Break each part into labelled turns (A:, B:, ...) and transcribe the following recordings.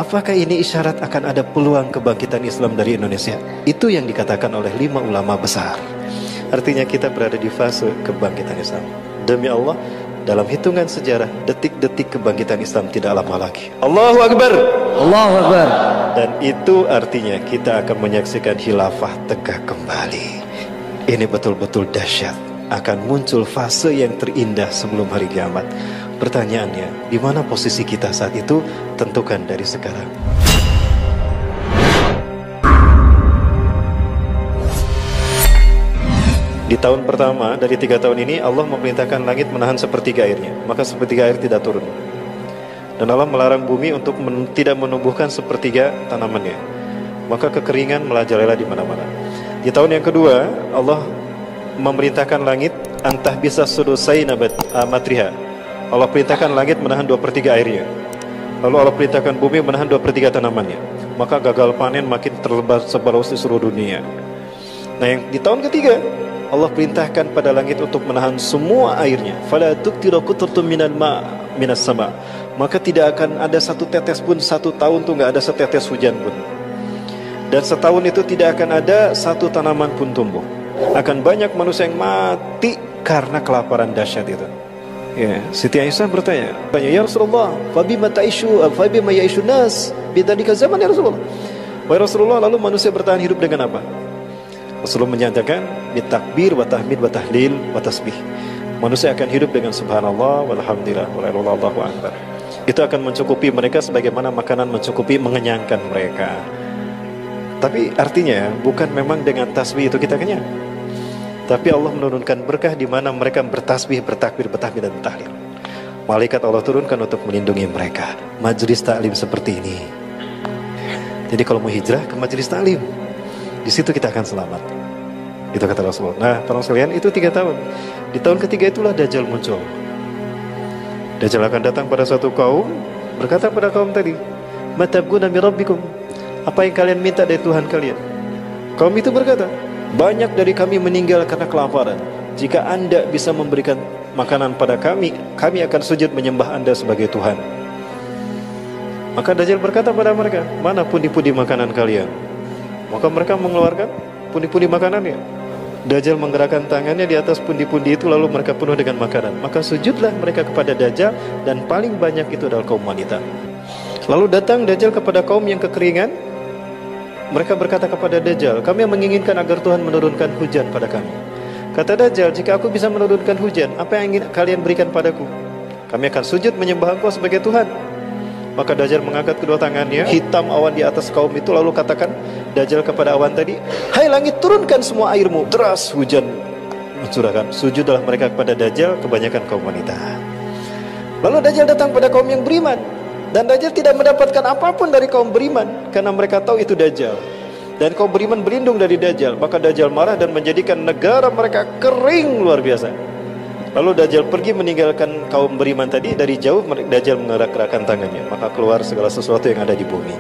A: Apakah ini isyarat akan ada peluang kebangkitan Islam dari Indonesia? Itu yang dikatakan oleh 5 ulama besar. Artinya kita berada di fase kebangkitan Islam. Demi Allah, dalam hitungan sejarah, detik-detik kebangkitan Islam tidak lama lagi. Allahu Akbar.
B: Allahu Akbar.
A: Dan itu artinya kita akan menyaksikan khilafah tegak kembali. Ini betul-betul dahsyat. Akan muncul fase yang terindah sebelum hari kiamat. Pertanyaannya, di mana posisi kita saat itu? Tentukan dari sekarang. Di tahun pertama dari 3 tahun ini, Allah memerintahkan langit menahan sepertiga airnya, maka sepertiga air tidak turun. Dan Allah melarang bumi untuk tidak menumbuhkan sepertiga tanamannya, maka kekeringan merajalela di mana-mana. Di tahun yang kedua, Allah memerintahkan langit antah bisa sudusai matriha. Allah perintahkan langit menahan 2/3 airnya. Lalu Allah perintahkan bumi menahan 2/3 tanamannya. Maka gagal panen makin tersebar di seluruh dunia. Nah, yang di tahun ketiga, Allah perintahkan pada langit untuk menahan semua airnya. Fala tuqtiru qutrtum minal minas sama. Maka tidak akan ada satu tetes pun, 1 tahun tuh nggak ada setetes hujan pun. Dan setahun itu tidak akan ada satu tanaman pun tumbuh. Akan banyak manusia yang mati karena kelaparan dahsyat itu. Ya, Siti Aisyah bertanya, "Ya Rasulullah, fabima ya'ishu nas bidzalika zaman ya Rasulullah?" Wahai Rasulullah, lalu manusia bertahan hidup dengan apa? Rasulullah menyatakan, "Bitakbir wa tahmid wa tahlil wa tasbih." Manusia akan hidup dengan subhanallah walhamdulillah wallahu akbar. Itu akan mencukupi mereka sebagaimana makanan mencukupi, mengenyangkan mereka. Tapi artinya bukan memang dengan tasbih itu kita kenyang. Tapi Allah menurunkan berkah di mana mereka bertasbih, bertakbir, bertahmid dan tahlil. Malaikat Allah turunkan untuk melindungi mereka. Majelis taklim seperti ini. Jadi kalau mau hijrah ke majelis taklim, di situ kita akan selamat. Itu kata Rasulullah. Nah, tolong sekalian, itu 3 tahun. Di tahun ketiga itulah Dajjal muncul. Dajjal akan datang pada suatu kaum, berkata pada kaum tadi, "Matabguna min rabbikum?" Apa yang kalian minta dari Tuhan kalian? Kaum itu berkata, "Banyak dari kami meninggal karena kelaparan. Jika Anda bisa memberikan makanan pada kami, kami akan sujud menyembah Anda sebagai Tuhan." Maka Dajjal berkata pada mereka, "Mana pundi-pundi makanan kalian?" Maka mereka mengeluarkan pundi-pundi makanannya. Dajjal menggerakkan tangannya di atas pundi-pundi itu, lalu mereka penuh dengan makanan. Maka sujudlah mereka kepada Dajjal, dan paling banyak itu adalah kaum wanita. Lalu datang Dajjal kepada kaum yang kekeringan. Mereka berkata kepada Dajjal, "Kami menginginkan agar Tuhan menurunkan hujan pada kami." Kata Dajjal, "Jika aku bisa menurunkan hujan, apa yang ingin kalian berikan padaku? Kami akan sujud menyembah Engkau sebagai Tuhan." Maka Dajjal mengangkat kedua tangannya, hitam awan di atas kaum itu, lalu katakan Dajjal kepada awan tadi, "Hai langit, turunkan semua airmu." Deras hujan mencurahkan. Sujudlah mereka kepada Dajjal, kebanyakan kaum wanita. Lalu Dajjal datang pada kaum yang beriman. Dan Dajjal tidak mendapatkan apapun dari kaum beriman, karena mereka tahu itu Dajjal. Dan kaum beriman berlindung dari Dajjal. Maka Dajjal marah dan menjadikan negara mereka kering luar biasa. Lalu Dajjal pergi meninggalkan kaum beriman tadi. Dari jauh Dajjal menggerak-gerakkan tangannya, maka keluar segala sesuatu yang ada di bumi.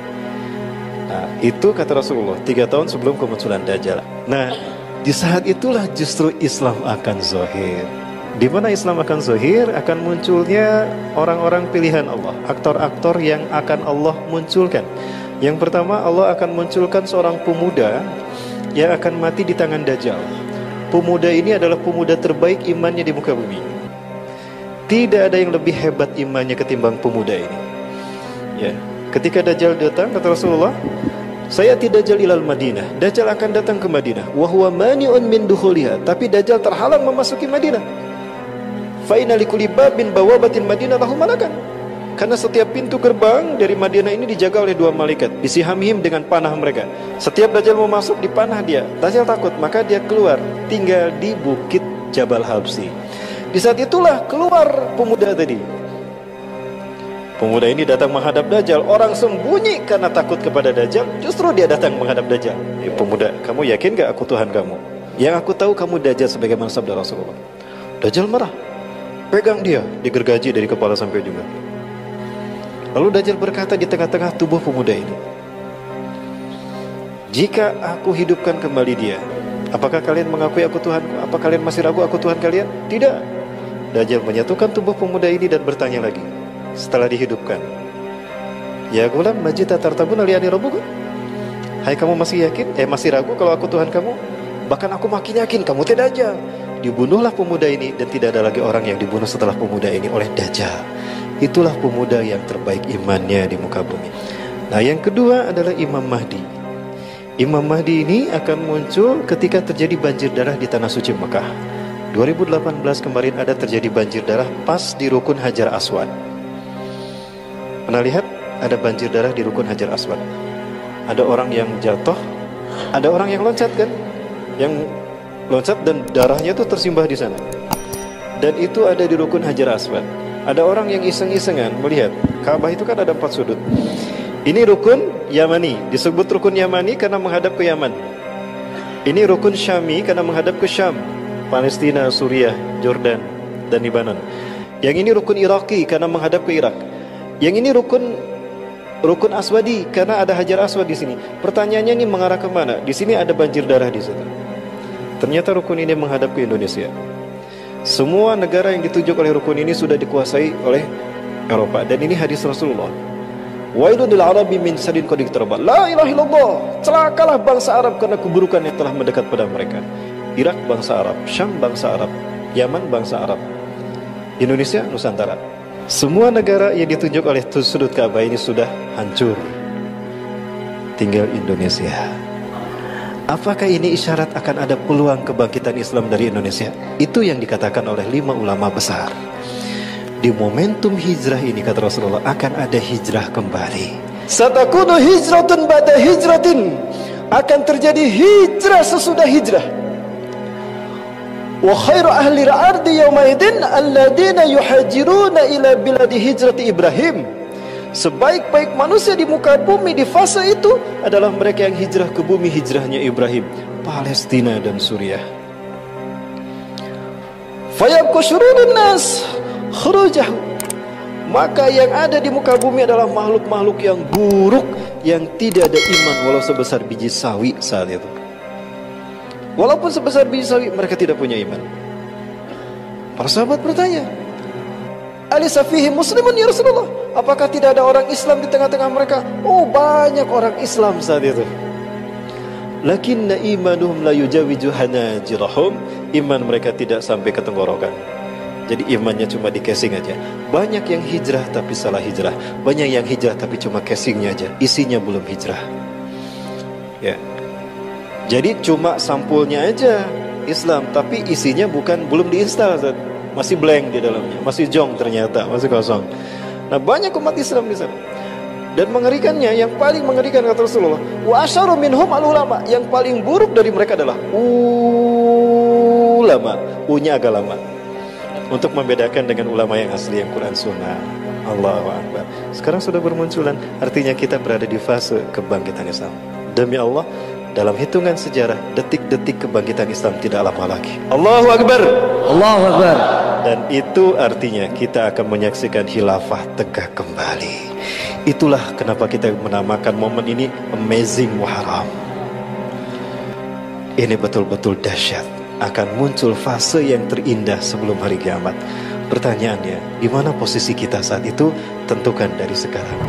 A: Nah, itu kata Rasulullah 3 tahun sebelum kemunculan Dajjal. Nah, di saat itulah justru Islam akan zahir. Di mana Islam akan zahir, akan munculnya orang-orang pilihan Allah, aktor-aktor yang akan Allah munculkan. Yang pertama, Allah akan munculkan seorang pemuda yang akan mati di tangan Dajjal. Pemuda ini adalah pemuda terbaik imannya di muka bumi. Tidak ada yang lebih hebat imannya ketimbang pemuda ini. Ya, ketika Dajjal datang, kata Rasulullah, "Saya tidak Dajjal ilal Madinah." Dajjal akan datang ke Madinah. Wa huwa mani'un min dukhuliha. Tapi Dajjal terhalang memasuki Madinah. Fa inna likulli babin bawabatin Madinah lahu malakan. Karena setiap pintu gerbang dari Madinah ini dijaga oleh 2 malaikat, bisihamihim dengan panah mereka. Setiap Dajjal mau masuk dipanah dia. Dajjal takut, maka dia keluar, tinggal di bukit Jabal Habsi. Di saat itulah keluar pemuda tadi. Pemuda ini datang menghadap Dajjal. Orang sembunyi karena takut kepada Dajjal, justru dia datang menghadap Dajjal. Pemuda, kamu yakin gak aku Tuhan kamu? Yang aku tahu kamu Dajjal sebagaimana sabda Rasulullah. Dajjal marah, pegang dia, digergaji dari kepala sampai juga. Lalu Dajjal berkata di tengah-tengah tubuh pemuda ini, "Jika aku hidupkan kembali dia, apakah kalian mengakui aku Tuhanku? Apa kalian masih ragu aku Tuhan kalian?" Tidak. Dajjal menyatukan tubuh pemuda ini dan bertanya lagi setelah dihidupkan, Ya gulam, majita tartabuna li'ani rabbuka. Hai kamu masih yakin? Masih ragu kalau aku Tuhan kamu? Bahkan aku makin yakin kamu tidak Dajjal. Dibunuhlah pemuda ini dan tidak ada lagi orang yang dibunuh setelah pemuda ini oleh Dajjal. Itulah pemuda yang terbaik imannya di muka bumi. Nah, yang kedua adalah Imam Mahdi. Imam Mahdi ini akan muncul ketika terjadi banjir darah di tanah suci Mekah. 2018 kemarin ada terjadi banjir darah pas di Rukun Hajar Aswad. Pernah lihat ada banjir darah di Rukun Hajar Aswad? Ada orang yang jatuh, ada orang yang loncat kan? Yang loncat dan darahnya itu tersimbah di sana. Dan itu ada di Rukun Hajar Aswad. Ada orang yang iseng-isengan melihat Ka'bah itu kan ada 4 sudut. Ini Rukun Yamani, disebut Rukun Yamani karena menghadap ke Yaman. Ini Rukun Syami karena menghadap ke Syam, Palestina, Suriah, Jordan, dan Lebanon. Yang ini Rukun Iraqi karena menghadap ke Irak. Yang ini Rukun Aswadi karena ada Hajar Aswad di sini. Pertanyaannya ini mengarah ke mana? Di sini ada banjir darah di situ. Ternyata rukun ini menghadap ke Indonesia. Semua negara yang ditunjuk oleh rukun ini sudah dikuasai oleh Eropa. Dan ini hadis Rasulullah. Wailun lil Arabi min sadin qad iqtaraba. La ilaha illallah. Celakalah bangsa Arab karena keburukan yang telah mendekat pada mereka. Irak bangsa Arab, Syam bangsa Arab, Yaman bangsa Arab, Indonesia Nusantara. Semua negara yang ditunjuk oleh sudut Ka'bah ini sudah hancur. Tinggal Indonesia. Apakah ini isyarat akan ada peluang kebangkitan Islam dari Indonesia? Itu yang dikatakan oleh 5 ulama besar. Di momentum hijrah ini kata Rasulullah akan ada hijrah kembali. Satakunu hijratun ba'da hijratin. Akan terjadi hijrah sesudah hijrah. Wa khairu ahli al-ardi yawmaidin alladina yuhajiruna ila biladi hijrati Ibrahim. Sebaik-baik manusia di muka bumi di fase itu adalah mereka yang hijrah ke bumi hijrahnya Ibrahim, Palestina dan Suriah. Fayabqu syururun nas khurujahu. Maka yang ada di muka bumi adalah makhluk-makhluk yang buruk, yang tidak ada iman walau sebesar biji sawi saat itu. Walaupun sebesar biji sawi, mereka tidak punya iman. Para sahabat bertanya, Alisa fihi muslimun ya Rasulullah? Apakah tidak ada orang Islam di tengah-tengah mereka? Oh, banyak orang Islam saat itu. Lakinna imanuhum la yujawiju hanajirahum. Iman mereka tidak sampai ke tenggorokan. Jadi imannya cuma di casing aja. Banyak yang hijrah tapi salah hijrah. Banyak yang hijrah tapi cuma casingnya aja. Isinya belum hijrah. Ya. Jadi cuma sampulnya aja Islam, tapi isinya belum diinstal, masih blank di dalamnya, masih jong ternyata, masih kosong. Nah, banyak umat Islam di sana. Dan mengerikannya, yang paling mengerikan kata Rasulullah, wa asyaru minhum al-ulama, yang paling buruk dari mereka adalah ulama, U-nya agak lama, untuk membedakan dengan ulama yang asli yang Quran Sunnah. Allahu Akbar. Sekarang sudah bermunculan, artinya kita berada di fase kebangkitan Islam. Demi Allah, dalam hitungan sejarah, detik-detik kebangkitan Islam tidak lama lagi. Allahu Akbar.
B: Allahu Akbar.
A: Dan itu artinya kita akan menyaksikan khilafah tegak kembali. Itulah kenapa kita menamakan momen ini Amazing Muharram. Ini betul-betul dahsyat. Akan muncul fase yang terindah sebelum hari kiamat. Pertanyaannya, di mana posisi kita saat itu? Tentukan dari sekarang.